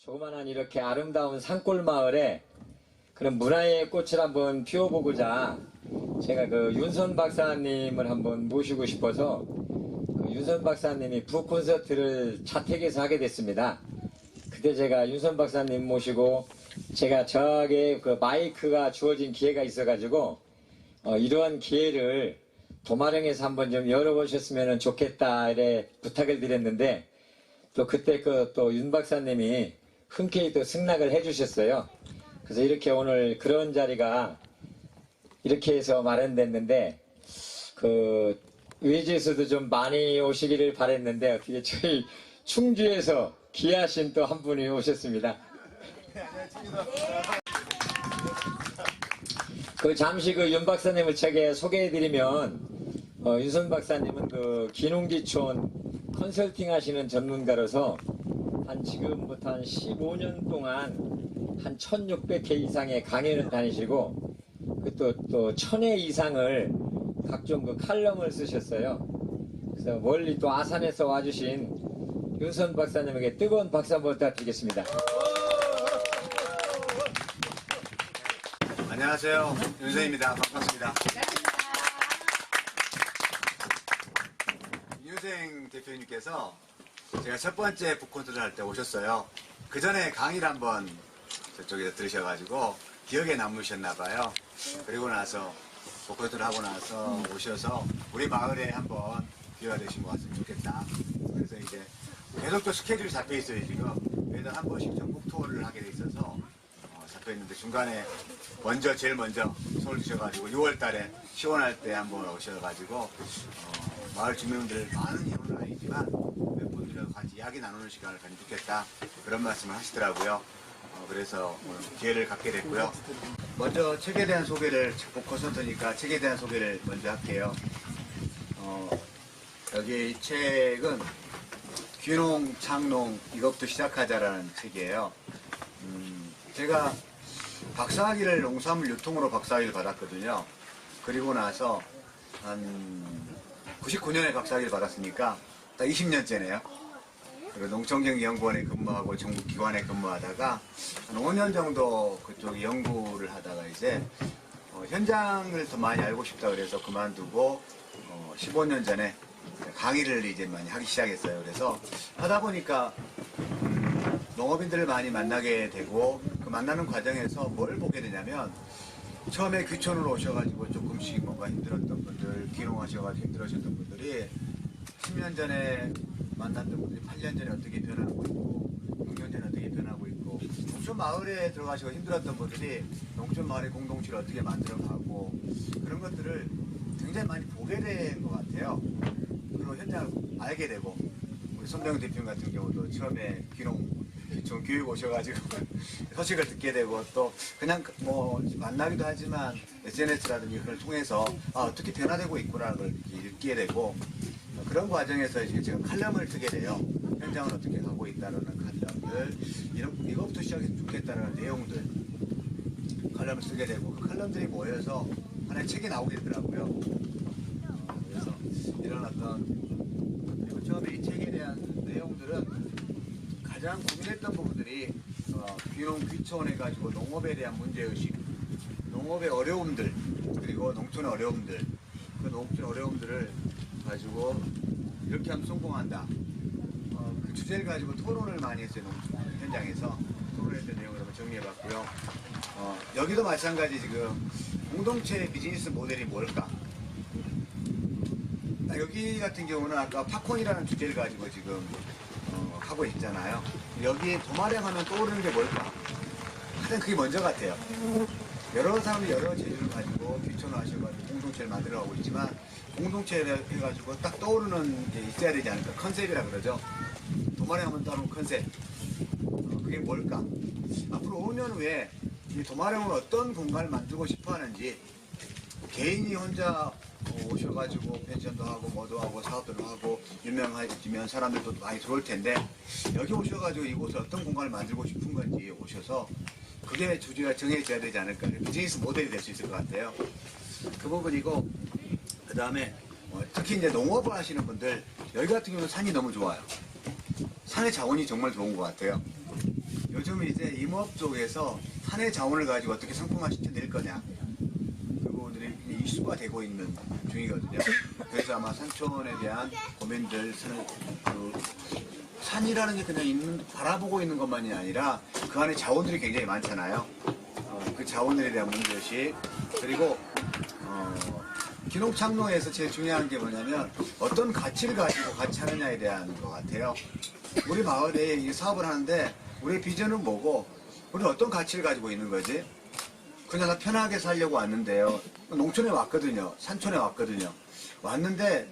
조그만한 이렇게 아름다운 산골 마을에 그런 문화의 꽃을 한번 피워보고자 제가 그 윤선 박사님을 한번 모시고 싶어서 그 윤선 박사님이 북 콘서트를 자택에서 하게 됐습니다. 그때 제가 윤선 박사님 모시고 제가 저에게 그 마이크가 주어진 기회가 있어가지고 이러한 기회를 도마령에서 한번 좀 열어보셨으면 좋겠다 이래 부탁을 드렸는데 또 그때 또 윤 박사님이 흔쾌히 또 승낙을 해주셨어요. 그래서 이렇게 오늘 그런 자리가 이렇게 해서 마련됐는데 그 외지에서도 좀 많이 오시기를 바랬는데 어떻게 저희 충주에서 귀하신 또 한 분이 오셨습니다. 그 잠시 그 윤 박사님을 제게 소개해드리면 윤선 박사님은 그 기농기촌 컨설팅 하시는 전문가로서 지금부터 한 15년 동안 한 1600회 이상의 강연을 다니시고 또 1000회 이상을 각종 그 칼럼을 쓰셨어요. 그래서 멀리 또 아산에서 와주신 윤선 박사님에게 뜨거운 박수 한번 부탁드리겠습니다. 안녕하세요. 윤선입니다. 반갑습니다. 윤생 대표님께서 제가 첫 번째 북콘서트를 할 때 오셨어요. 그 전에 강의를 한번 저쪽에서 들으셔가지고 기억에 남으셨나봐요. 그리고 나서 북콘서트를 하고 나서 오셔서 우리 마을에 한번 기회가 되신 것 같으면 좋겠다. 그래서 이제 계속 또 스케줄이 잡혀 있어요, 지금. 매달 한 번씩 전국 투어를 하게 돼 있어서 잡혀 있는데 중간에 제일 먼저 서울 주셔가지고 6월 달에 시원할 때 한번 오셔가지고 마을 주민들 많은 인원은 아니지만 몇 분들하고 같이 이야기 나누는 시간을 가지면 좋겠다 그런 말씀을 하시더라고요. 그래서 오늘 기회를 갖게 됐고요. 먼저 책에 대한 소개를 북콘서트니까 책에 대한 소개를 먼저 할게요. 여기 이 책은 귀농, 창농 이것부터 시작하자라는 책이에요. 제가 박사학위를 농산물 유통으로 박사학위를 받았거든요. 그리고 나서 한 99년에 박사학위를 받았으니까 딱 20년째네요. 그리고 농촌경제연구원에 근무하고 정부기관에 근무하다가 한 5년 정도 그쪽 연구를 하다가 이제 현장을 더 많이 알고 싶다 그래서 그만두고 15년 전에 강의를 이제 많이 하기 시작했어요. 그래서 하다 보니까 농업인들을 많이 만나게 되고 그 만나는 과정에서 뭘 보게 되냐면 처음에 귀촌으로 오셔가지고 조금씩 뭔가 힘들었던 분들, 귀농하셔가지고 힘들으셨던 분들이 10년 전에 만났던 분들이 8년 전에 어떻게 변하고 있고 6년 전에 어떻게 변하고 있고 농촌 마을에 들어가시고 힘들었던 분들이 농촌 마을의 공동체를 어떻게 만들어가고 그런 것들을 굉장히 많이 보게 된 것 같아요. 그리고 현장을 알게 되고 우리 손병 대표님 같은 경우도 처음에 귀촌 교육 오셔가지고 소식을 듣게 되고 또 그냥 뭐 만나기도 하지만 SNS라든지 그걸 통해서 어떻게 변화되고 있구나를 걸 느끼게 되고 그런 과정에서 이제 제가 칼럼을 쓰게 돼요. 현장을 어떻게 가고 있다는 칼럼들 이것부터 시작해서 좋겠다는 내용들 칼럼을 쓰게 되고 그 칼럼들이 모여서 하나의 책이 나오게 되더라고요. 그래서 이런 그리고 처음에 이 책에 대한 내용들은 가장 고민했던 부분들이 귀농 귀촌해 가지고 농업에 대한 문제의식, 농업의 어려움들, 그리고 농촌의 어려움들, 그 농촌의 어려움들을 가지고 이렇게 하면 성공한다. 그 주제를 가지고 토론을 많이 했어요. 농촌 현장에서 토론했던 내용을 한번 정리해봤고요. 여기도 마찬가지 지금 공동체 비즈니스 모델이 뭘까? 여기 같은 경우는 아까 팝콘이라는 주제를 가지고 지금 하고 있잖아요. 여기 도마령 하면 떠오르는 게 뭘까? 하여튼 그게 먼저 같아요. 여러 사람이 여러 재주를 가지고 귀촌을 하셔가지고 공동체를 만들어가고 있지만 공동체를 해가지고 딱 떠오르는 게 있어야 되지 않을까? 컨셉이라 그러죠. 도마령 하면 따로 컨셉. 그게 뭘까? 앞으로 5년 후에 이 도마령은 어떤 공간을 만들고 싶어 하는지 개인이 혼자 오셔가지고 펜션도 하고 뭐도 하고 사업도 하고 유명해지면 사람들도 많이 들어올 텐데 여기 오셔가지고 이곳에 어떤 공간을 만들고 싶은 건지 오셔서 그게 주제가 정해져야 되지 않을까. 비즈니스 모델이 될 수 있을 것 같아요. 그 부분이고 그 다음에 특히 이제 농업을 하시는 분들 여기 같은 경우는 산이 너무 좋아요. 산의 자원이 정말 좋은 것 같아요. 요즘 이제 임업 쪽에서 산의 자원을 가지고 어떻게 상품화 시켜낼 거냐 그 부분들이 이슈가 되고 있는 중이거든요. 그래서 아마 산촌에 대한 고민들, 산이라는 게 그냥 바라보고 있는 것만이 아니라 그 안에 자원들이 굉장히 많잖아요. 그 자원들에 대한 문제의식, 그리고 기농착농에서 제일 중요한 게 뭐냐면 어떤 가치를 가지고 같이 하느냐에 대한 것 같아요. 우리 마을에 이 사업을 하는데 우리의 비전은 뭐고 우리는 어떤 가치를 가지고 있는 거지? 그냥 다 편하게 살려고 왔는데요. 농촌에 왔거든요. 산촌에 왔거든요. 왔는데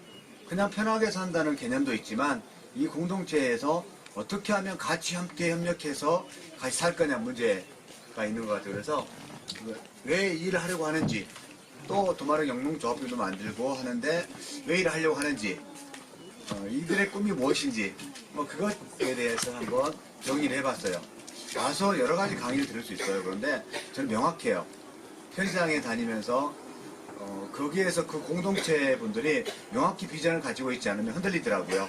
그냥 편하게 산다는 개념도 있지만 이 공동체에서 어떻게 하면 같이 함께 협력해서 같이 살 거냐 문제가 있는 것 같아요. 그래서 왜 일을 하려고 하는지, 또 도마르 영농조합들도 만들고 하는데 왜 일을 하려고 하는지, 이들의 꿈이 무엇인지, 그것에 대해서 한번 정리를 해봤어요. 와서 여러 가지 강의를 들을 수 있어요. 그런데 저는 명확해요. 현장에 다니면서 거기에서 그 공동체 분들이 명확히 비전을 가지고 있지 않으면 흔들리더라고요.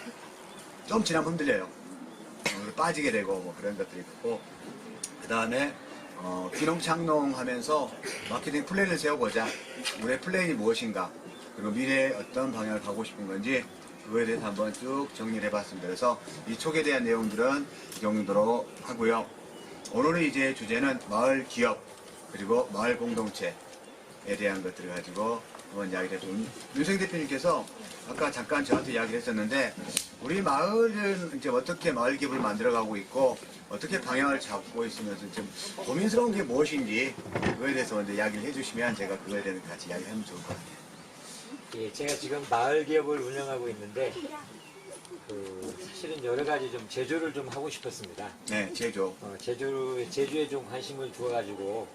좀 지나면 흔들려요. 빠지게 되고 그런 것들이 있고, 그 다음에 기농착농 하면서 마케팅 플랜을 세워보자. 우리의 플랜이 무엇인가, 그리고 미래에 어떤 방향을 가고 싶은 건지 그거에 대해서 한번 쭉 정리를 해봤습니다. 그래서 이 촉에 대한 내용들은 이 정도로 하고요. 오늘의 이제 주제는 마을 기업 그리고 마을 공동체에 대한 것들을 가지고 한번 이야기를 해서, 윤생 대표님께서 아까 잠깐 저한테 이야기를 했었는데 우리 마을은 이제 어떻게 마을 기업을 만들어가고 있고 어떻게 방향을 잡고 있으면서 좀 고민스러운 게 무엇인지 그거에 대해서 먼저 이야기를 해주시면 제가 그거에 대해서 같이 이야기를 하면 좋을 것 같아요. 예, 제가 지금 마을 기업을 운영하고 있는데 사실은 여러 가지 좀 제조를 좀 하고 싶었습니다. 네, 제조. 제주에 좀 관심을 두어가지고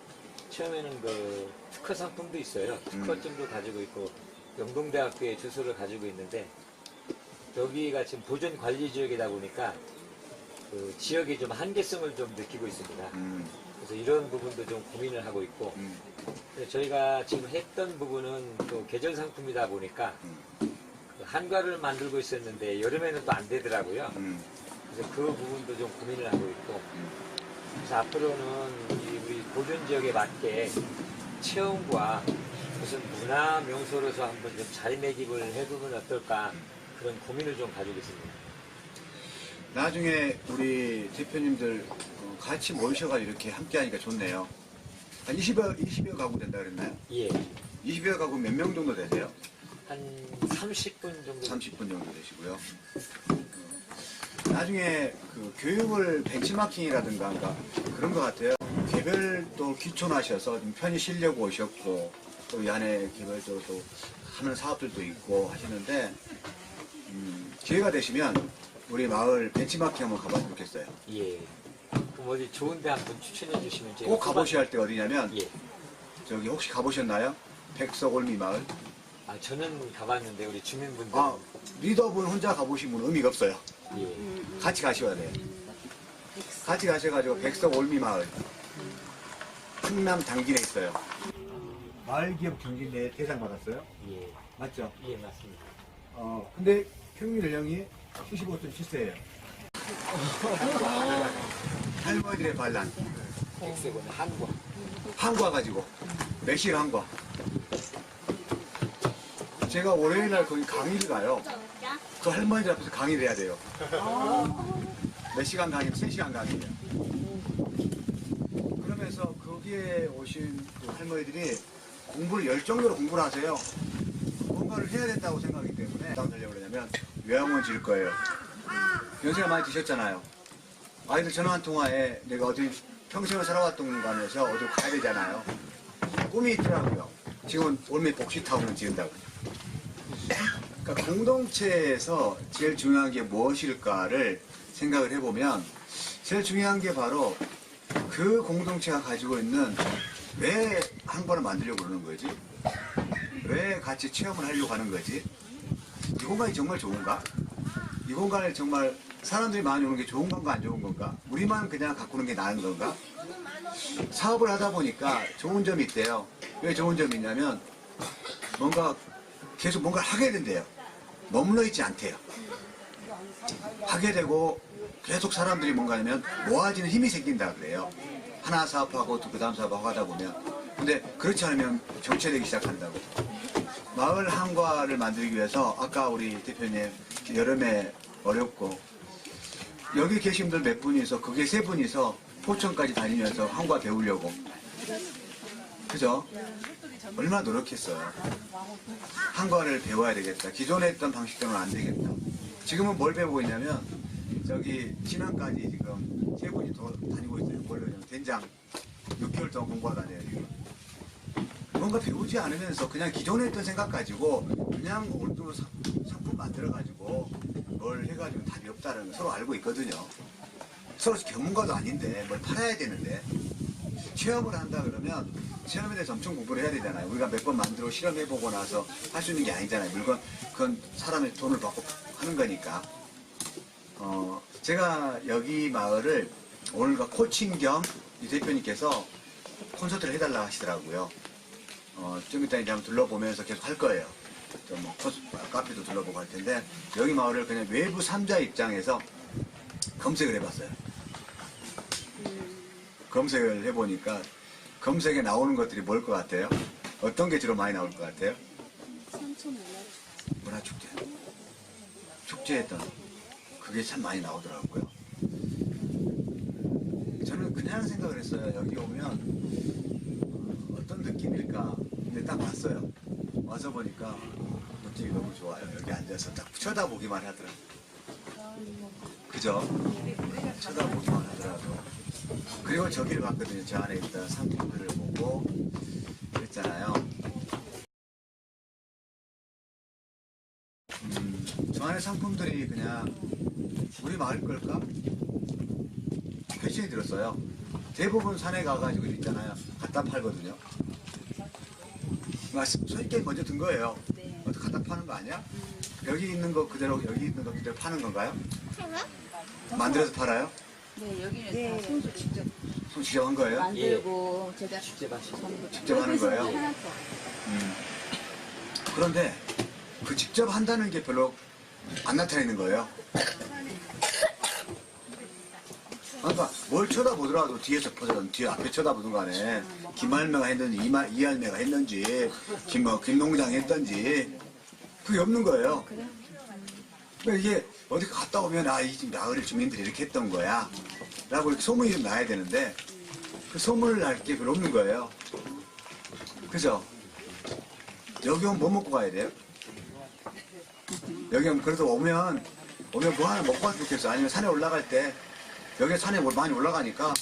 처음에는 그 특허 상품도 있어요. 특허증도 가지고 있고 영동대학교에 주소를 가지고 있는데 여기가 지금 보존 관리 지역이다 보니까 그 지역의 좀 한계성을 좀 느끼고 있습니다. 그래서 이런 부분도 좀 고민을 하고 있고, 그래서 저희가 지금 했던 부분은 또 계절 상품이다 보니까 그 한과를 만들고 있었는데 여름에는 또 안 되더라고요. 그래서 그 부분도 좀 고민을 하고 있고, 그래서 앞으로는 우리 보존 지역에 맞게 체험과 무슨 문화 명소로서 한번 좀 자리매김을 해보면 어떨까, 그런 고민을 좀 가지고 있습니다. 나중에 우리 대표님들 같이 모이셔가지고 이렇게 함께 하니까 좋네요. 한 20여 가구 된다 그랬나요? 예. 20여 가구 몇 명 정도 되세요? 한 30분 정도. 30분 정도 되시고요. 나중에 그 교육을 벤치마킹이라든가 그런 것 같아요. 개별 또 귀촌하셔서 좀 편히 쉬려고 오셨고, 또 이 안에 개별적으로 또 하는 사업들도 있고 하시는데, 기회가 되시면 우리 마을 벤치마킹 한번 가봤으면 좋겠어요. 예. 그럼 어디 좋은데 한번 추천해 주시면 제가 꼭 가보셔야 할 때가 어디냐면, 예. 저기 혹시 가보셨나요? 백석올미 마을? 저는 가봤는데 우리 주민분들. 리더분 혼자 가보신 분은 의미가 없어요. 예. 같이 가셔야 돼요. 같이 가셔가지고 백석올미 마을, 충남 당진에 있어요. 마을 기업 경진대회 대상 받았어요? 예. 맞죠? 예, 맞습니다. 근데 평균 연령이 75.7세예요. 할머니들의 반란. 백색은 한과. 한과 가지고 매실 한과. 제가 월요일날 거기 강의를 가요. 그 할머니들 앞에서 강의를 해야 돼요. 몇 시간 강의? 3시간 강의예요. 그러면서 거기에 오신 그 할머니들이 공부를 열정적으로 공부를 하세요. 뭔가를 해야 된다고 생각하기 때문에 어떤 하려고 그러냐면 요양원 지을 거예요. 연세가 많이 드셨잖아요. 아이들 전화 한 통화에 내가 어디 평생을 살아왔던 곳에서 어디 가야 되잖아요. 꿈이 있더라고요. 지금은 올메 복지타운을 지은다고. 그러니까 공동체에서 제일 중요한 게 무엇일까를 생각을 해보면 제일 중요한 게 바로 그 공동체가 가지고 있는 왜 한과를 만들려고 그러는 거지? 왜 같이 체험을 하려고 하는 거지? 이 공간이 정말 좋은가? 이 공간에 정말 사람들이 많이 오는 게 좋은 건가 안 좋은 건가? 우리만 그냥 가꾸는 게 나은 건가? 사업을 하다 보니까 좋은 점이 있대요. 왜 좋은 점이 있냐면 뭔가 계속 뭔가를 하게 된대요. 머물러 있지 않대요. 하게 되고 계속 사람들이 뭔가 하면 모아지는 힘이 생긴다 그래요. 하나 사업하고 또 그 다음 사업하고 하다 보면. 근데 그렇지 않으면 정체되기 시작한다고. 마을 한과를 만들기 위해서 아까 우리 대표님 여름에 어렵고 여기 계신 분들 몇 분이서 그게 세 분이서 포천까지 다니면서 한과 배우려고. 그죠? 얼마나 노력했어요. 한과를 배워야 되겠다. 기존에 했던 방식대로는 안 되겠다. 지금은 뭘 배우고 있냐면 저기 진안까지 지금 세 분이 더 다니고 있어요. 원래 된장 6개월 동안 공부하고 다녀요. 지금. 뭔가 배우지 않으면서 그냥 기존에 했던 생각 가지고 그냥 오늘도 상품 만들어 가지고 뭘 해가지고 답이 없다는 걸 서로 알고 있거든요. 서로 전문가도 아닌데 뭘 팔아야 되는데 체험을 한다 그러면 체험에 대해서 엄청 공부를 해야 되잖아요. 우리가 몇 번 만들어 실험해보고 나서 할 수 있는 게 아니잖아요. 물건 그건 사람의 돈을 받고 하는 거니까. 제가 여기 마을을 오늘과 코칭 겸 이 대표님께서 콘서트를 해달라 하시더라고요. 좀 이따 이제 한번 둘러보면서 계속 할 거예요. 뭐 카페도 둘러보고 할 텐데 여기 마을을 그냥 외부 3자 입장에서 검색을 해봤어요. 검색을 해보니까 검색에 나오는 것들이 뭘 것 같아요? 어떤 게 주로 많이 나올 것 같아요? 문화축제. 축제했던 그게 참 많이 나오더라고요. 저는 그냥 생각을 했어요. 여기 오면 어떤 느낌일까? 근데 딱 왔어요. 와서 보니까 느낌이 너무 좋아요. 여기 앉아서 딱 쳐다보기만 하더라고요. 그죠? 쳐다보기만 하더라도. 그리고 저기를 봤거든요. 저 안에 있던 상품들을 보고 그랬잖아요. 저 안에 상품들이 그냥 우리 마을 걸까? 결심이 들었어요. 대부분 산에 가가지고 있잖아요. 갖다 팔거든요. 손쉽게 먼저 든 거예요. 어떻게 갖다 파는 거 아니야? 여기 있는 거 그대로 여기 있는 거 그대로 파는 건가요? 만들어서 팔아요? 네, 여기는 다 손수 직접 손 직접 한 거예요? 만들고 제작 직접 하시고. 직접 하는 거예요? 하나도. 그런데 그 직접 한다는 게 별로 안 나타내는 거예요. 그러니까 뭘 쳐다보더라도 뒤에서 보든 뒤에 앞에 쳐다보든 간에 김할매가 했는지 이할매가 했는지 김농장 했던지 그게 없는 거예요. 그러니까 이게 어디 갔다 오면 이 마을 주민들이 이렇게 했던 거야 라고 이렇게 소문이 좀 나야 되는데 그 소문을 날 게 별로 없는 거예요. 그죠? 여기 오면 뭐 먹고 가야 돼요? 여기 오면 그래도 오면 뭐 하나 먹고 가면 좋겠어. 아니면 산에 올라갈 때 여기 산에 많이 올라가니까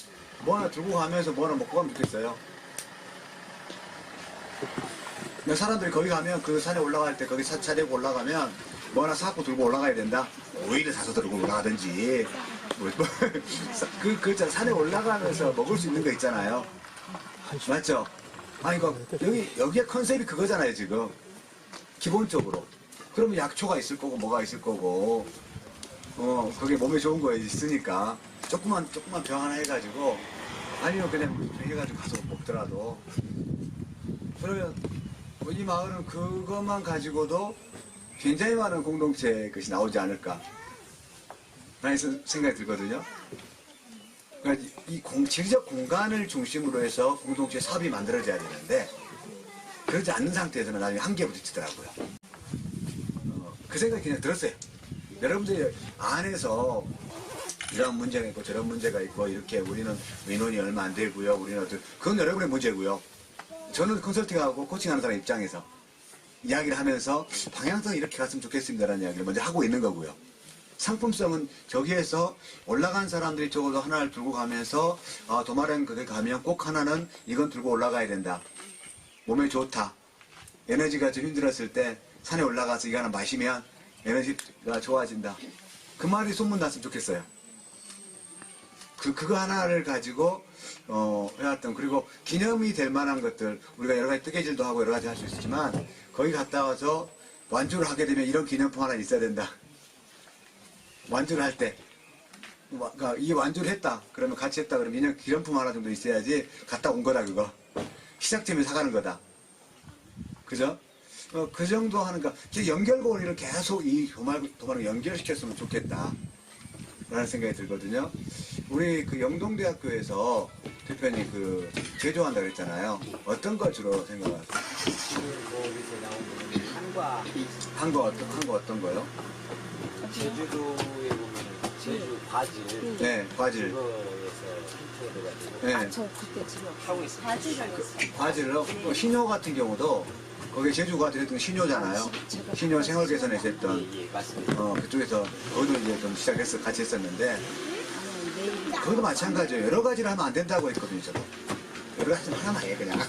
뭐 하나 들고 가면서 뭐 하나 먹고 가면 좋겠어요. 그러니까 사람들이 거기 가면 그 산에 올라갈 때 거기 차 대고 올라가면 뭐 하나 사갖고 들고 올라가야 된다. 오이를 사서 들고 올라가든지 그 산에 올라가면서 먹을 수 있는 거 있잖아요. 맞죠? 아니 여기에 컨셉이 그거잖아요 지금 기본적으로. 그러면 약초가 있을 거고 뭐가 있을 거고 그게 몸에 좋은 거 있으니까 조금만 병 하나 해가지고 아니면 그냥 해가지고 가서 먹더라도 그러면 이 마을은 그것만 가지고도 굉장히 많은 공동체 것이 나오지 않을까 라는 생각이 들거든요. 그러니까 이 지리적 공간을 중심으로 해서 공동체 사업이 만들어져야 되는데 그러지 않는 상태에서는 나중에 한계에 부딪히더라고요. 그 생각이 그냥 들었어요. 여러분들이 안에서 이런 문제가 있고 저런 문제가 있고 이렇게 우리는 인원이 얼마 안 되고요. 우리는 그건 여러분의 문제고요. 저는 컨설팅하고 코칭하는 사람 입장에서 이야기를 하면서 방향성이 이렇게 갔으면 좋겠습니다라는 이야기를 먼저 하고 있는 거고요. 상품성은 저기에서 올라간 사람들이 적어도 하나를 들고 가면서 도마뱀 그게 가면 꼭 하나는 이건 들고 올라가야 된다. 몸에 좋다. 에너지가 좀 힘들었을 때 산에 올라가서 이거 하나 마시면 에너지가 좋아진다. 그 말이 소문났으면 좋겠어요. 그거 하나를 가지고 해왔던 그리고 기념이 될 만한 것들 우리가 여러 가지 뜨개질도 하고 여러 가지 할 수 있지만 거기 갔다 와서 완주를 하게 되면 이런 기념품 하나 있어야 된다. 완주를 할 때 그러니까 이 완주를 했다 그러면 같이 했다 그러면 인형 기념품 하나 정도 있어야지 갔다 온 거다 그거 시작점에 사가는 거다. 그죠? 그 정도 하는 거 연결고리를 계속 이 도마를 연결시켰으면 좋겠다. 라는 생각이 들거든요. 우리 그 영동대학교에서 대표님 그 제조한다 그랬잖아요. 어떤 거 주로 생각하세요? 지금 거기서 나오는 한과 한 거 어떤 거요? 제주도에 보면 제주 과질 네, 과질. 그거에서 힌트해가지고 네. 아, 저 그때 지금 하고 있습니다. 바지를 했어요. 과질로 신효 같은 경우도 거기 제주가 들었던 신효잖아요. 신효 생활개선에서 했던 예, 맞습니다. 그쪽에서 거기도 이제 좀 시작해서 같이 했었는데 내일 그것도 마찬가지예요. 여러 가지를 하면 안 된다고 했거든요. 저도 여러 가지는 하나만 해 그냥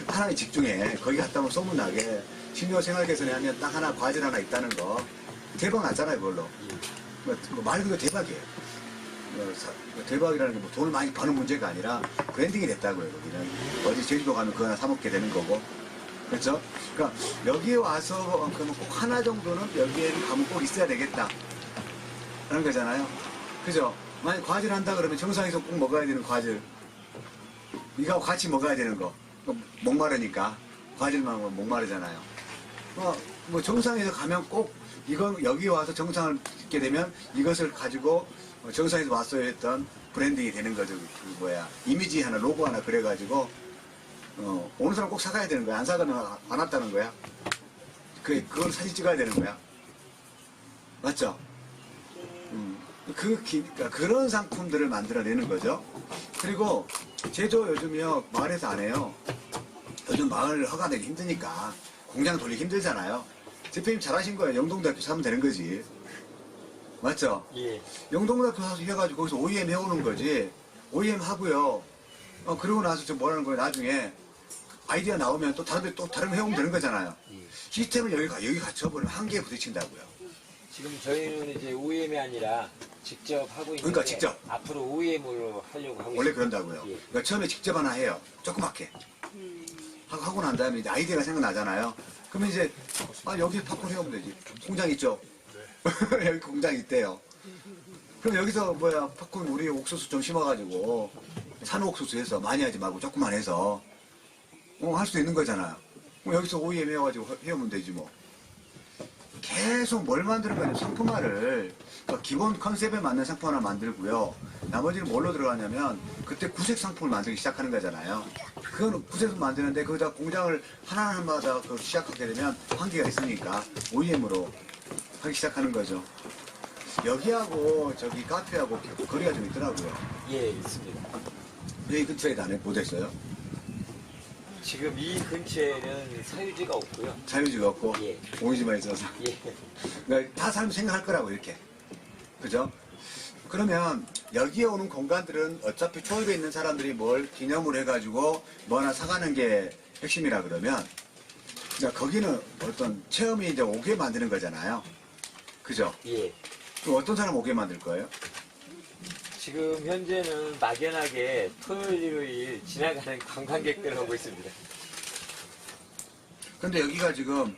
하나에 집중해. 거기 갔다 오면 소문나게 신효 생활개선에 하면 딱 하나 과질 하나 있다는 거 대박 났잖아요. 그걸로 말 그대로 대박이에요. 대박이라는 게 뭐 돈을 많이 버는 문제가 아니라 브랜딩이 됐다고요. 거기는 어디 제주도 가면 그거 하나 사 먹게 되는 거고. 그렇죠? 그러니까 여기에 와서 그러면 꼭 하나 정도는 여기에 가면 꼭 있어야 되겠다 라는 거잖아요. 그죠? 만약 과질 한다 그러면 정상에서 꼭 먹어야 되는 과질 이거 같이 먹어야 되는 거 목마르니까 과질만 먹으면 목마르잖아요. 뭐 정상에서 가면 꼭 이건 여기 와서 정상을 찍게 되면 이것을 가지고 정상에서 왔어야 했던 브랜딩이 되는 거죠. 그 뭐야 이미지 하나 로고 하나 그래가지고 오는 사람 꼭 사가야 되는 거야. 안 사가면 안 왔다는 거야. 그걸 사진 찍어야 되는 거야. 맞죠? 그러니까 그런 상품들을 만들어내는 거죠. 그리고 제조 요즘요 마을에서 안 해요. 요즘 마을 허가 내기 힘드니까 공장 돌리기 힘들잖아요. 대표님 잘하신 거예요. 영동대학교 사면 되는 거지. 맞죠? 예. 영동대학교 사서 해가지고 거기서 OEM 해오는 거지. OEM 하고요. 그러고 나서 좀 뭐라는 거예요. 나중에 아이디어 나오면 또 다른 거 해오면 되는 거잖아요. 시스템을 여기 갖춰버리면 한계에 부딪힌다고요. 지금 저희는 이제 OEM이 아니라 직접 하고 있는데 그러니까 직접. 앞으로 OEM으로 하려고 하고 원래 있습니다. 그런다고요. 예. 그러니까 처음에 직접 하나 해요. 조그맣게. 하고 난 다음에 이제 아이디어가 생각나잖아요. 그러면 이제 여기 팝콘 해오면 되지. 공장 있죠? 여기 공장 있대요. 그럼 여기서 팝콘 우리 옥수수 좀 심어가지고 산호 옥수수 해서 많이 하지 말고 조금만 해서 할 수 있는 거잖아요. 여기서 OEM 해가지고 해오면 되지 뭐. 계속 뭘 만드는 거냐 상품화를 그러니까 기본 컨셉에 맞는 상품 하나 만들고요. 나머지는 뭘로 들어가냐면 그때 구색 상품을 만들기 시작하는 거잖아요. 그건 구색을 만드는데 거기다 공장을 하나하나마다 시작하게 되면 한계가 있으니까 OEM으로 하기 시작하는 거죠. 여기하고 저기 카페하고 거리가 좀 있더라고요. 예, 있습니다. 여기 근처에도 안 해 못했어요. 지금 이 근처에는 사유지가 없고요. 자유지가 없고 예. 오이지만 있어서 예. 그러니까 다 사람 생각할 거라고 이렇게. 그죠? 그러면 여기에 오는 공간들은 어차피 초입에 있는 사람들이 뭘 기념으로 해가지고 뭐 하나 사가는 게 핵심이라 그러면 그러니까 거기는 어떤 체험이 이제 오게 만드는 거잖아요. 그죠? 예. 그럼 어떤 사람 오게 만들 거예요? 지금 현재는 막연하게 토요일, 일요일 지나가는 관광객들 오고 있습니다. 근데 여기가 지금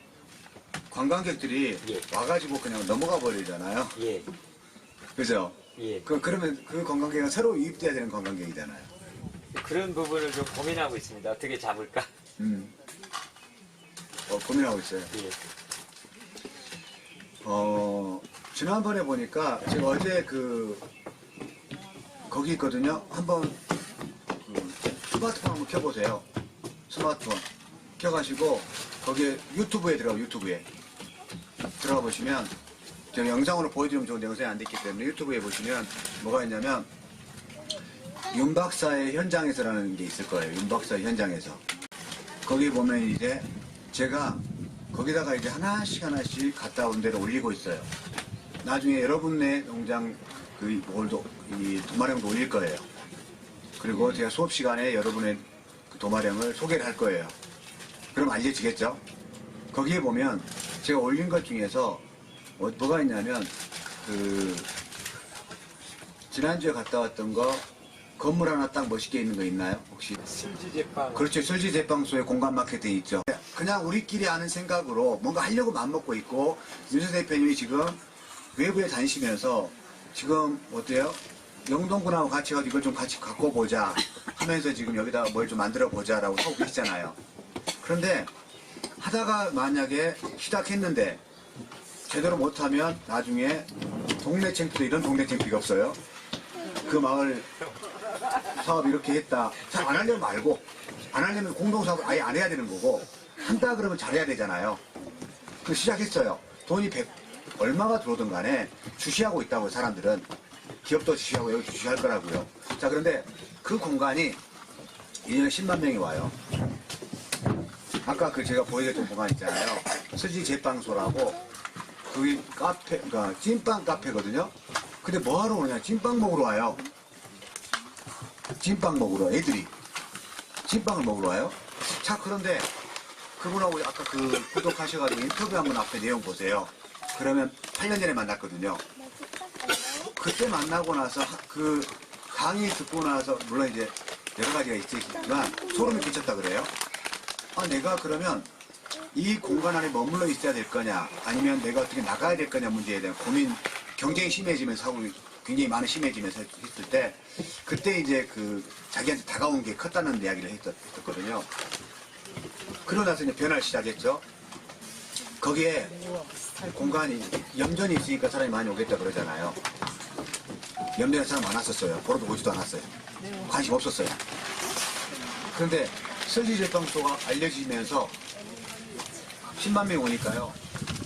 관광객들이 예. 와가지고 그냥 넘어가 버리잖아요. 예. 그죠? 예. 그러면 그 관광객은 새로 유입돼야 되는 관광객이잖아요. 그런 부분을 좀 고민하고 있습니다. 어떻게 잡을까? 고민하고 있어요. 예. 지난번에 보니까 제가 어제 거기 있거든요. 한번 스마트폰 한번 켜보세요. 스마트폰 켜가시고 거기에 유튜브에 들어가 보시면 제가 영상으로 보여드리면 좋은데 영상이 안 됐기 때문에 유튜브에 보시면 뭐가 있냐면 윤 박사의 현장에서라는 게 있을 거예요. 윤 박사의 현장에서 거기 보면 이제 제가 거기다가 이제 하나씩 갔다 온 데를 올리고 있어요. 나중에 여러분의 농장 이 도마령도 올릴 거예요. 그리고 제가 수업 시간에 여러분의 그 도마령을 소개를 할 거예요. 그럼 알려지겠죠? 거기에 보면 제가 올린 것 중에서 뭐가 있냐면 지난주에 갔다 왔던 거 건물 하나 딱 멋있게 있는 거 있나요? 혹시? 술지제빵. 그렇죠. 설지제빵소의 공간 마케팅 있죠. 그냥 우리끼리 하는 생각으로 뭔가 하려고 맘먹고 있고 윤선 대표님이 지금 외부에 다니시면서 지금 어때요? 영동군하고 같이 가서 이걸 좀 같이 갖고 보자 하면서 지금 여기다가 뭘 좀 만들어 보자라고 하고 계시잖아요. 그런데 하다가 만약에 시작했는데 제대로 못하면 나중에 동네 창피도 이런 동네 창피가 없어요. 그 마을 사업 이렇게 했다. 잘 안 하려면 말고, 안 하려면 공동사업을 아예 안 해야 되는 거고, 한다 그러면 잘해야 되잖아요. 그 시작했어요. 돈이 100 얼마가 들어오든 간에 주시하고 있다고 사람들은. 기업도 주시하고 여기 주시할 거라고요. 자, 그런데 그 공간이 1년에 10만 명이 와요. 아까 그 제가 보여드렸던 공간 있잖아요. 스지 제빵소라고, 거기 카페, 그러니까 찐빵 카페거든요. 근데 뭐하러 오느냐? 찐빵 먹으러 와요. 찐빵 먹으러, 애들이. 찐빵을 먹으러 와요. 자, 그런데 그분하고 아까 그 구독하셔가지고 인터뷰 한번 앞에 내용 보세요. 그러면 8년 전에 만났거든요. 그때 만나고 나서 그 강의 듣고 나서, 물론 이제 여러 가지가 있겠지만 소름이 끼쳤다 그래요. 아, 내가 그러면 이 공간 안에 머물러 있어야 될 거냐, 아니면 내가 어떻게 나가야 될 거냐 문제에 대한 고민, 경쟁이 심해지면서 하고 굉장히 많이 심해지면서 했을 때, 그때 이제 그 자기한테 다가온 게 컸다는 이야기를 했었거든요. 그러고 나서 이제 변화를 시작했죠. 거기에 공간이 염전이 있으니까 사람이 많이 오겠다 그러잖아요. 염전에 사람 많았었어요. 보러도 오지도 않았어요. 관심 없었어요. 그런데 설지제빵소가 알려지면서 10만 명 오니까요.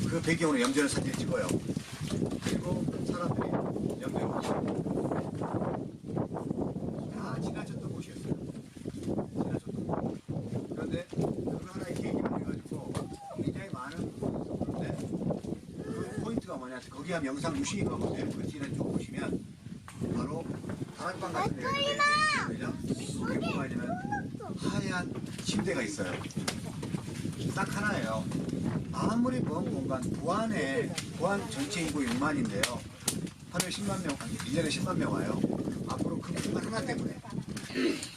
그 배경으로 염전을 사진 찍어요. 그리고 사람들이 염전을 오시고 다 지나쳤던 곳이었어요. 지나쳤던 곳. 그런데 그거 하나의 계기가 돼가지고 굉장히 많은 곳인데, 그 포인트가 뭐냐, 거기 하면 영상 유심히 가보세요. 그 지난 쪽 보시면 바로 다락방 같은 데가 있는데, 거기 보면 하얀 침대가 있어요. 딱 하나예요. 아무리 먼 공간, 부안 전체 인구 6만인데요. 하루에 10만 명, 1년에 10만 명 와요. 앞으로 그 공간 하나 때문에.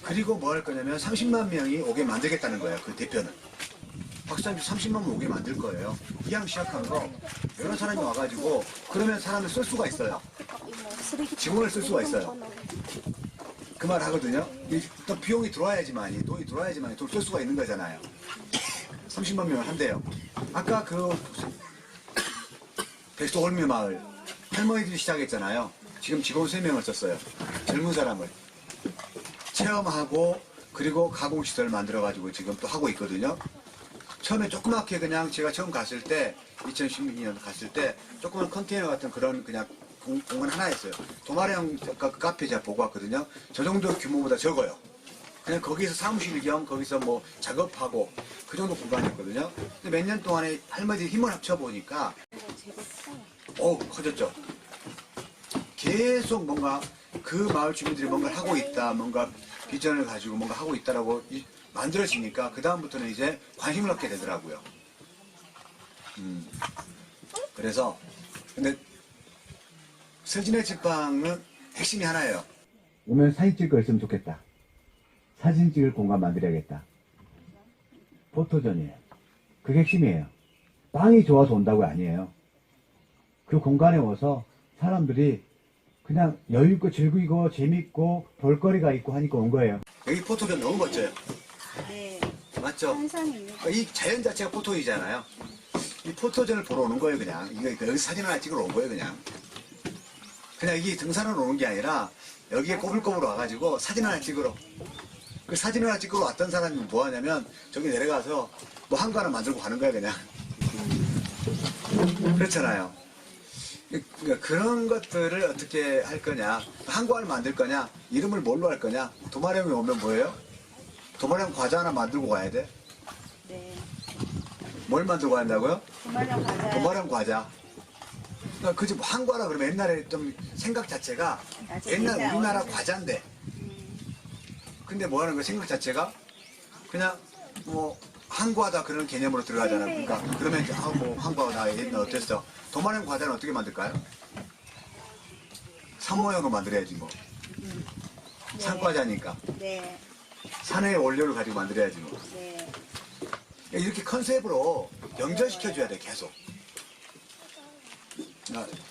그리고 뭐 할 거냐면 30만 명이 오게 만들겠다는 거예요. 그 대표는. 박사님 30만 명 오게 만들 거예요. 이왕 시작한 거, 여러 사람이 와가지고, 그러면 사람을 쓸 수가 있어요. 직원을 쓸 수가 있어요. 그 말 하거든요. 일단 비용이 들어와야지만이, 돈이 들어와야지만이 돈 쓸 수가 있는 거잖아요. 30만 명을 한대요. 아까 그 백도올미 마을 할머니들이 시작했잖아요. 지금 직원 3명을 썼어요. 젊은 사람을 체험하고, 그리고 가공시설 만들어가지고 지금 또 하고 있거든요. 처음에 조그맣게 그냥 제가 처음 갔을 때, 2016년 갔을 때 조그만 컨테이너 같은 그런 그냥 공간 하나였어요. 도마령 카페 제가 보고 왔거든요. 저 정도 규모보다 적어요. 그냥 거기서 사무실 겸 거기서 뭐 작업하고 그 정도 공간이었거든요. 근데 몇 년 동안에 할머니들이 힘을 합쳐보니까 커졌죠. 계속 뭔가 그 마을 주민들이 뭔가를 하고 있다, 뭔가 비전을 가지고 뭔가 하고 있다라고 만들어지니까 그 다음부터는 이제 관심을 갖게 되더라고요. 그래서 근데 서진의 집방은 핵심이 하나예요. 오면 사진 찍을 거 있으면 좋겠다. 사진 찍을 공간 만들어야겠다. 포토전이에요. 그게 핵심이에요. 빵이 좋아서 온다고 아니에요. 그 공간에 와서 사람들이 그냥 여유있고 즐기고 재밌고 볼거리가 있고 하니까 온 거예요. 여기 포토전 너무 멋져요. 네. 맞죠? 환상이요. 이 자연 자체가 포토이잖아요. 이 포토전을 보러 오는 거예요, 그냥. 이거 여기 사진 하나 찍으러 온 거예요, 그냥. 그냥 이게 등산을 오는 게 아니라 여기에 꼬불꼬불 와가지고 사진 하나 찍으러. 그 사진 하나 찍으러 왔던 사람이 뭐 하냐면 저기 내려가서 뭐 한거 하나 만들고 가는 거야, 그냥. 그렇잖아요. 그러니까 그런 것들을 어떻게 할 거냐, 한거 하나 만들 거냐, 이름을 뭘로 할 거냐. 도마령이 오면 뭐예요? 도마령 과자 하나 만들고 가야 돼. 네. 뭘 만들고 간다고요? 도마령 과자. 도마령 과자. 그러니까 그집 한과라 그러면 옛날에 좀 생각 자체가 옛날 우리나라 과자인데, 근데 뭐 하는 거야, 생각 자체가 그냥 뭐 한과다 그런 개념으로 들어가잖아요. 그러니까 그러면 이제 뭐 한과 나 옛날 어땠어? 도마령 과자는 어떻게 만들까요? 산 모양으로 만들어야지 뭐. 산과자니까 네. 산의 원료를 가지고 만들어야지 뭐. 네. 이렇게 컨셉으로 연결시켜줘야 돼, 계속.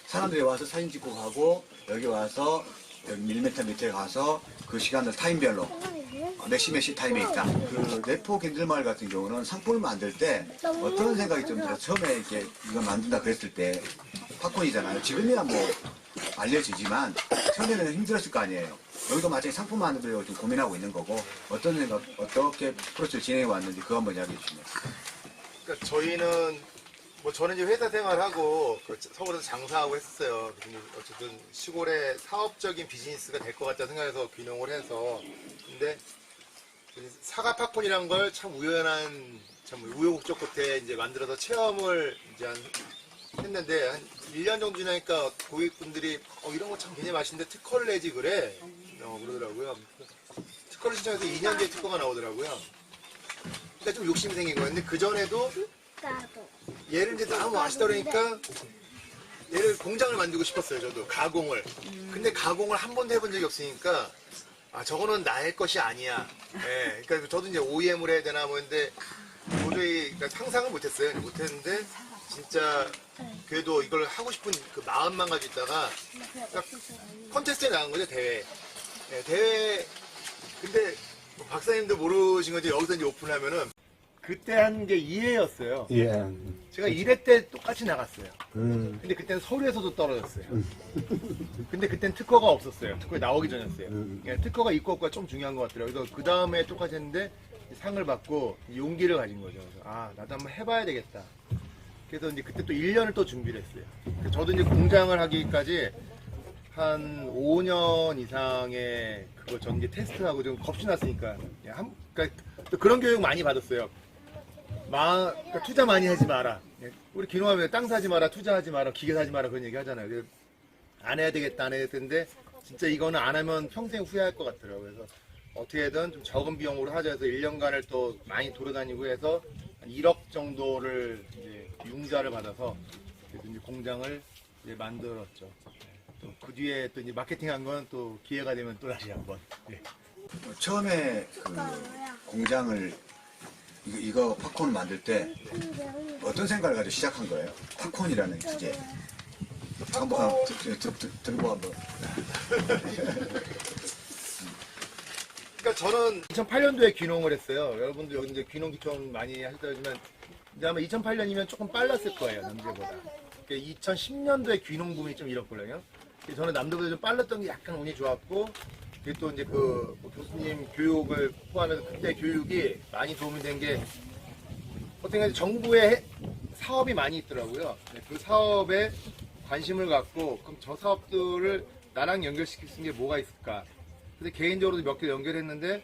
사람들이 와서 사진 찍고 가고, 여기 와서 여기 1m 밑에 가서 그 시간을 타임별로 몇 시 타임에 있다. 그 내포 겐들마을 같은 경우는 상품을 만들 때 어떤 생각이 좀 들어요. 처음에 이렇게 이거 만든다 그랬을 때 팝콘이잖아요. 지금이야 뭐 알려지지만 처음에는 힘들었을 거 아니에요. 여기도 마찬가지 상품 만들려고 좀 고민하고 있는 거고 어떤 생각, 어떻게 프로젝트를 진행해 왔는지 그거 한번 이야기해 주시면. 그러니까 저희는 뭐 저는 이제 회사 생활하고 그 서울에서 장사하고 했었어요. 근데 어쨌든 시골의 사업적인 비즈니스가 될 것 같다 생각해서 귀농을 해서 근데 사과 팝콘이란 걸 참 우연한 참 우여곡절 끝에 이제 만들어서 체험을 이제 했는데 한 1년 정도 지나니까 고객분들이 이런 거 참 굉장히 맛있는데 특허를 내지 그래 그러더라고요. 특허를 신청해서 2년 뒤에 특허가 나오더라고요. 그러니까 좀 욕심이 생긴 거예요. 근데 그 전에도 얘를 이제 너무 맛있다 그러니까 얘를 공장을 만들고 싶었어요. 저도 가공을. 근데 가공을 한 번도 해본 적이 없으니까 저거는 나의 것이 아니야. 예, 그러니까 저도 이제 OEM을 해야 되나 뭐 했는데 도저히 그러니까 상상을 못했어요. 못했는데 진짜 그래도 이걸 하고 싶은 그 마음만 가지고 있다가 딱 콘테스트에 나간 거죠. 대회. 예, 대회. 근데 뭐 박사님도 모르신 건지 여기서 이제 오픈하면은 그때 한 게 2회였어요. 예. 제가 1회 때 똑같이 나갔어요. 근데 그때는 서울에서도 떨어졌어요. 근데 그때는 특허가 없었어요. 특허가 나오기 전이었어요. 그러니까 특허가 있고 없고가 좀 중요한 것 같더라고요. 그래서 그 다음에 똑같이 했는데 상을 받고 용기를 가진 거죠. 그래서 나도 한번 해봐야 되겠다. 그래서 이제 그때 또 1년을 또 준비를 했어요. 그래서 저도 이제 공장을 하기까지 한 5년 이상의 그거 전기 테스트하고 좀 겁이 났으니까. 그러니까 또 그런 교육 많이 받았어요. 그러니까 투자 많이 하지 마라. 우리 귀농하면 땅 사지 마라, 투자하지 마라, 기계 사지 마라 그런 얘기 하잖아요. 그래서 안 해야 되겠다, 안 해야 되는데 진짜 이거는 안 하면 평생 후회할 것 같더라고요. 그래서 어떻게든 좀 적은 비용으로 하자 해서 1년간을 또 많이 돌아다니고 해서 한 1억 정도를 이제 융자를 받아서 그래서 이제 공장을 이제 만들었죠. 또 그 뒤에 또 이제 마케팅한 건 또 기회가 되면 또 다시 한번. 예. 처음에 그 공장을 이거 팝콘을 만들 때 어떤 생각을 가지고 시작한 거예요? 팝콘이라는 주제. 한번 들고 한번. 그러니까 저는 2008년도에 귀농을 했어요. 여러분도 여기 이제 귀농 기촌 많이 하셨다지만 이제 아마 2008년이면 조금 빨랐을 거예요, 남들보다. 그러니까 2010년도에 귀농 붐이 좀 일었거든요. 저는 남들보다 좀 빨랐던 게 약간 운이 좋았고, 그리고 또 이제 그 교수님 교육을 포함해서 그때 교육이 많이 도움이 된 게 어떻게 정부의 사업이 많이 있더라고요. 그 사업에 관심을 갖고 그럼 저 사업들을 나랑 연결시킬 수 있는 게 뭐가 있을까? 근데 개인적으로도 몇 개 연결했는데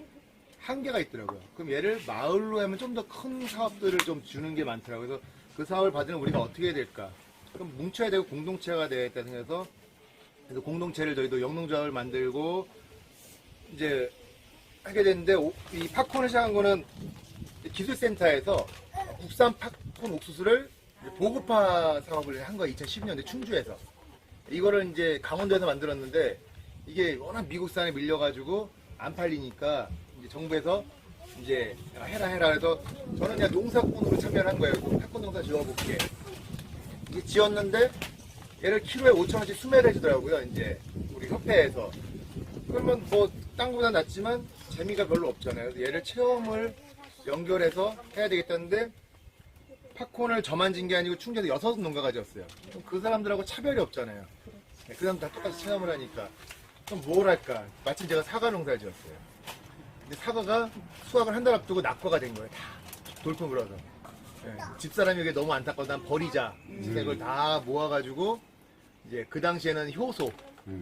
한계가 있더라고요. 그럼 얘를 마을로 하면 좀 더 큰 사업들을 좀 주는 게 많더라고요. 그래서 그 사업을 받으면 우리가 어떻게 해야 될까? 그럼 뭉쳐야 되고 공동체가 되어야겠다 생각해서 그래서 공동체를 저희도 영농조합을 만들고 이제 하게 됐는데 이 팝콘을 시작한 거는 기술센터에서 국산 팝콘 옥수수를 보급화 사업을 한 거예요. 2012년에 충주에서. 이거를 이제 강원도에서 만들었는데 이게 워낙 미국산에 밀려가지고 안 팔리니까 이제 정부에서 이제 해라 해서 저는 그냥 농사꾼으로 참여를 한 거예요. 팝콘 농사 지어볼게. 이게 지었는데 얘를 키로에 5,000원씩 수매를 해주더라고요. 이제 우리 협회에서. 그러면 뭐 땅보다 낫지만 재미가 별로 없잖아요. 그래서 얘를 체험을 연결해서 해야 되겠다는데 팝콘을 저만 진 게 아니고 충주에서 6 농가가 지었어요. 그럼 그 사람들하고 차별이 없잖아요. 그 사람 다 똑같이 체험을 하니까 그럼 뭘 할까? 마침 제가 사과 농사를 지었어요. 근데 사과가 수확을 한 달 앞두고 낙과가 된 거예요. 다 돌풍 불어서. 집사람이 이게 너무 안타까워 난 버리자. 그래서 이걸 다 모아가지고 이제 그 당시에는 효소,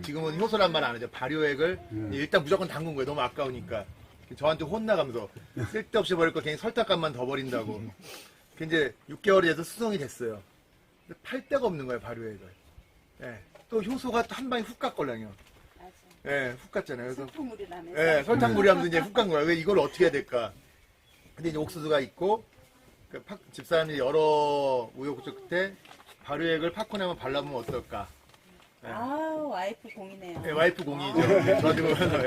지금은 효소란 말 안 하죠. 발효액을 일단 무조건 담근 거예요. 너무 아까우니까. 저한테 혼나가면서 쓸데없이 버릴 거 그냥 설탕값만 더 버린다고. 이제 6개월이 돼서 수성이 됐어요. 근데 팔 데가 없는 거예요, 발효액을. 또 효소가 또 한 방에 훅 갔걸랑요. 훅 갔잖아요. 그래서 설탕물이라면서. 설탕물이 하면서 이제 훅 간 거예요. 왜 이걸 어떻게 해야 될까? 근데 이제 옥수수가 있고 집사람이 여러 우여곡절 끝에 발효액을 팝콘에 한번 발라보면 어떨까? 와이프 공이네요. 와이프 공이죠. 저한테 보면서.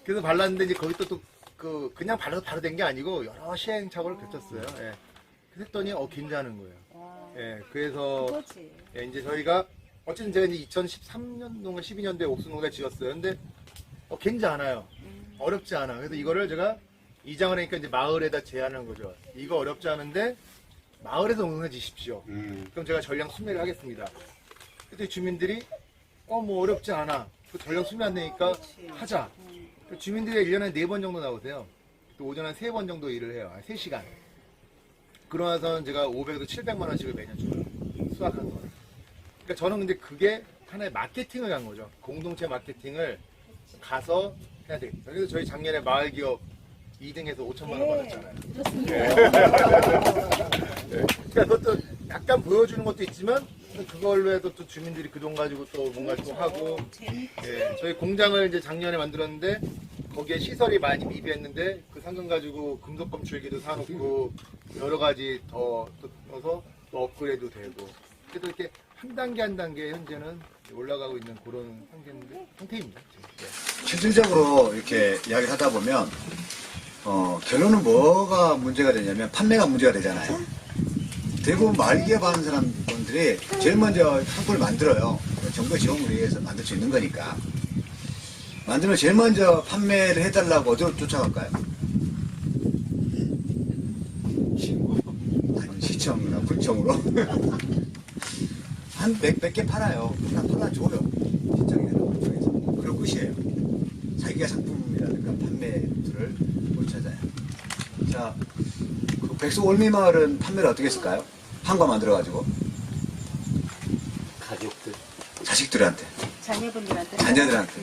그래서 발랐는데 이제 거기 또 그냥 발라서 바로 된 게 아니고 여러 시행착오를 거쳤어요. 그래서 했더니 괜찮은 거예요. 그래서 그거지. 이제 저희가 어쨌든 제가 이제 2013년도인가 12년도에 옥수수가 지었어요. 근데 괜찮아요. 어렵지 않아. 그래서 이거를 제가 이장을 하니까 이제 마을에다 제안한 거죠. 이거 어렵지 않은데 마을에서 농사지십시오. 그럼 제가 전량 수매를 하겠습니다. 그때 주민들이 뭐 어렵지 않아. 그 전력 쓰면 안 되니까 하자. 주민들이 1년에 4번 정도 나오세요. 또 오전에 한 3번 정도 일을 해요. 한 3시간. 그러고 나서는 제가 500에서 700만 원씩을 매년 줘요. 수확한 거. 그러니까 저는 근데 그게 하나의 마케팅을 간 거죠. 공동체 마케팅을 가서 해야 되겠다. 그래서 저희 작년에 마을 기업 2등해서 5천만 원 받았잖아요. 그러니까 그것도 약간 보여주는 것도 있지만 그걸로 해도 또 주민들이 그 돈 가지고 또 뭔가 또 하고. 예, 저희 공장을 이제 작년에 만들었는데 거기에 시설이 많이 미비했는데 그 상금 가지고 금속 검출기도 사놓고 여러 가지 더 넣어서 또 업그레이드 되고. 그래도 이렇게 한 단계 한 단계 현재는 올라가고 있는 그런 상태입니다. 예. 실질적으로 이렇게 이야기를 하다 보면 결론은 뭐가 문제가 되냐면 판매가 문제가 되잖아요. 대부분 마을기업 하는 사람들이 제일 먼저 상품을 만들어요. 정부 지원을 위해서 만들 수 있는 거니까. 만들면 제일 먼저 판매를 해달라고 어디로 쫓아갈까요? 아니, 시청이나 구청으로. 한 100개 팔아요. 그냥 팔아줘요. 시청이나 구청에서. 그리고 끝이에요. 자기가 상품이라든가 판매 루트를 못 찾아요. 자, 그 백석 올미마을은 판매를 어떻게 했을까요? 한과 만들어가지고. 가족들. 자식들한테, 자녀분들한테. 자녀들한테.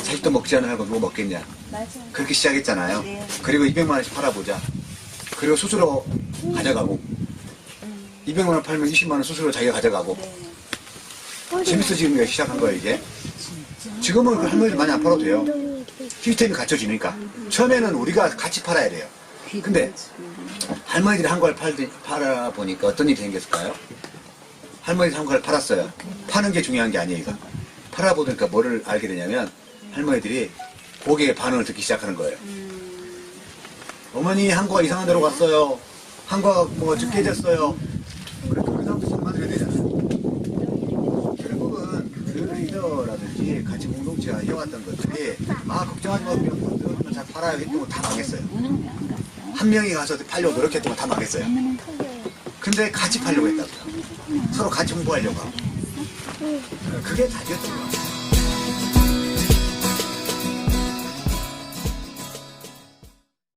자식도 먹지 않으면 누가 먹겠냐. 맞아요. 그렇게 시작했잖아요. 네. 그리고 200만 원씩 팔아보자. 그리고 수수료 가져가고. 200만 원 팔면 20만 원 수수료 자기가 가져가고. 재밌어지는 게 시작한 거예요, 이게. 지금은 그 할머니들 많이 안 팔아도 돼요. 시스템이 갖춰지니까. 처음에는 우리가 같이 팔아야 돼요. 근데 할머니들이 한 걸 팔아보니까 어떤 일이 생겼을까요? 할머니들이 한 걸 팔았어요. 파는 게 중요한 게 아니에요, 이거. 팔아보니까 뭐를 알게 되냐면 할머니들이 고객의 반응을 듣기 시작하는 거예요. 어머니 한과가 이상한 데로 갔어요. 한과가 뭐 깨졌어요. 그러니까 그 다음부터 손만들어야 되잖아요. 결국은 그 리더라든지 같이 공동체가 해왔던 것들이 걱정하지 마, 우리 잘 팔아요 했던 거 다 망했어요. 한 명이 가서 팔려고 노력했던 거 다 망했어요. 근데 같이 팔려고 했다고요. 서로 같이 홍보하려고 하고. 그게 답이었던 것 같아요.